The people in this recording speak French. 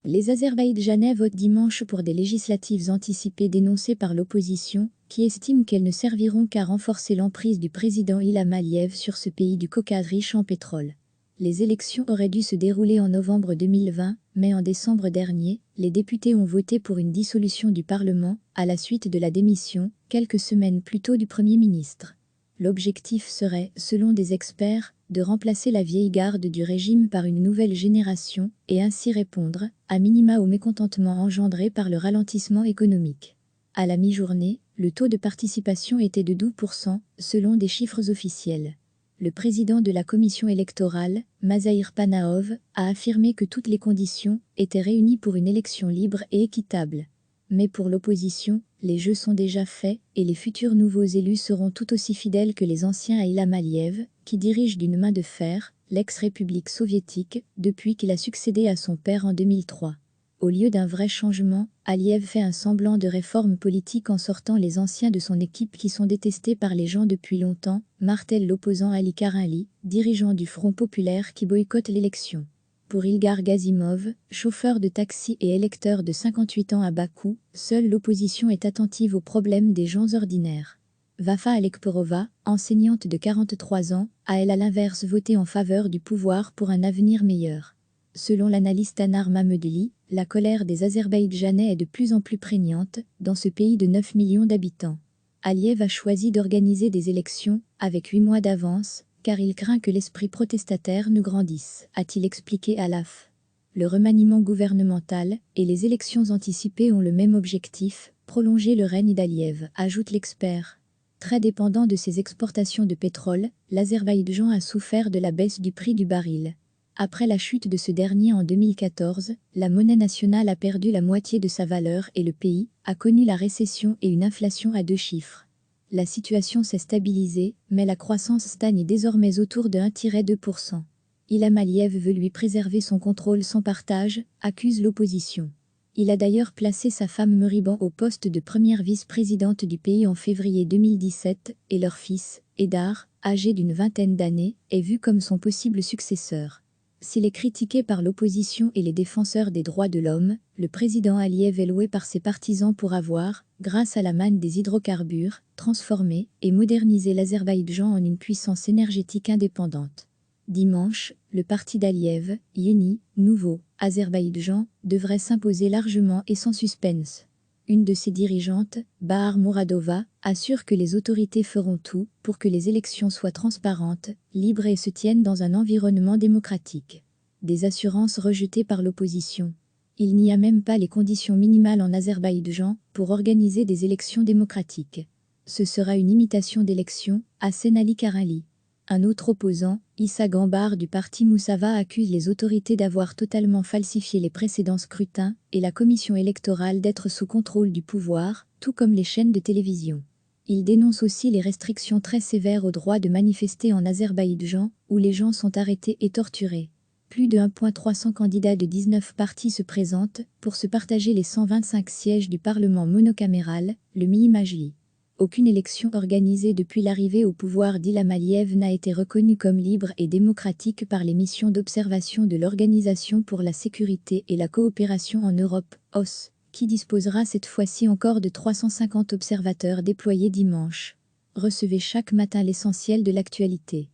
Les Azerbaïdjanais votent dimanche pour des législatives anticipées dénoncées par l'opposition, qui estime qu'elles ne serviront qu'à renforcer l'emprise du président Ilham Aliyev sur ce pays du Caucase riche en pétrole. Les élections auraient dû se dérouler en novembre 2020, mais en décembre dernier, les députés ont voté pour une dissolution du Parlement, à la suite de la démission, quelques semaines plus tôt, du Premier ministre. L'objectif serait, selon des experts, de remplacer la vieille garde du régime par une nouvelle génération et ainsi répondre, à minima, au mécontentement engendré par le ralentissement économique. À la mi-journée, le taux de participation était de 12%, selon des chiffres officiels. Le président de la commission électorale, Mazahir Panaov, a affirmé que toutes les conditions étaient réunies pour une élection libre et équitable. Mais pour l'opposition, les jeux sont déjà faits et les futurs nouveaux élus seront tout aussi fidèles que les anciens à Ilham Aliyev, qui dirige d'une main de fer l'ex-république soviétique depuis qu'il a succédé à son père en 2003. Au lieu d'un vrai changement, Aliyev fait un semblant de réforme politique en sortant les anciens de son équipe qui sont détestés par les gens depuis longtemps, martèle l'opposant Ali Karimli, dirigeant du Front populaire qui boycotte l'élection. Pour Ilgar Gazimov, chauffeur de taxi et électeur de 58 ans à Bakou, seule l'opposition est attentive aux problèmes des gens ordinaires. Vafa Alekporova, enseignante de 43 ans, a elle à l'inverse voté en faveur du pouvoir pour un avenir meilleur. Selon l'analyste Anar Mamedli, la colère des Azerbaïdjanais est de plus en plus prégnante dans ce pays de 9 millions d'habitants. Aliyev a choisi d'organiser des élections avec 8 mois d'avance, car il craint que l'esprit protestataire ne grandisse, a-t-il expliqué à l'AF. Le remaniement gouvernemental et les élections anticipées ont le même objectif, prolonger le règne d'Aliyev, ajoute l'expert. Très dépendant de ses exportations de pétrole, l'Azerbaïdjan a souffert de la baisse du prix du baril. Après la chute de ce dernier en 2014, la monnaie nationale a perdu la moitié de sa valeur et le pays a connu la récession et une inflation à 2 chiffres. La situation s'est stabilisée, mais la croissance stagne désormais autour de 1-2%. Ilham Aliyev veut lui préserver son contrôle sans partage, accuse l'opposition. Il a d'ailleurs placé sa femme Meriban au poste de première vice-présidente du pays en février 2017, et leur fils, Edar, âgé d'une vingtaine d'années, est vu comme son possible successeur. S'il est critiqué par l'opposition et les défenseurs des droits de l'homme, le président Aliyev est loué par ses partisans pour avoir, grâce à la manne des hydrocarbures, transformé et modernisé l'Azerbaïdjan en une puissance énergétique indépendante. Dimanche, le parti d'Aliyev, Yeni, Nouveau Azerbaïdjan, devrait s'imposer largement et sans suspense. Une de ses dirigeantes, Bahar Mouradova, assure que les autorités feront tout pour que les élections soient transparentes, libres et se tiennent dans un environnement démocratique. Des assurances rejetées par l'opposition. Il n'y a même pas les conditions minimales en Azerbaïdjan pour organiser des élections démocratiques. Ce sera une imitation d'élection, assène Ali Karimli. Un autre opposant, Issa Gambar du parti Moussava, accuse les autorités d'avoir totalement falsifié les précédents scrutins et la commission électorale d'être sous contrôle du pouvoir, tout comme les chaînes de télévision. Il dénonce aussi les restrictions très sévères au droit de manifester en Azerbaïdjan, où les gens sont arrêtés et torturés. Plus de 1,300 candidats de 19 partis se présentent pour se partager les 125 sièges du Parlement monocaméral, le Mini-Majlis. Aucune élection organisée depuis l'arrivée au pouvoir d'Ilham Aliyev n'a été reconnue comme libre et démocratique par les missions d'observation de l'Organisation pour la sécurité et la coopération en Europe, OSCE, qui disposera cette fois-ci encore de 350 observateurs déployés dimanche. Recevez chaque matin l'essentiel de l'actualité.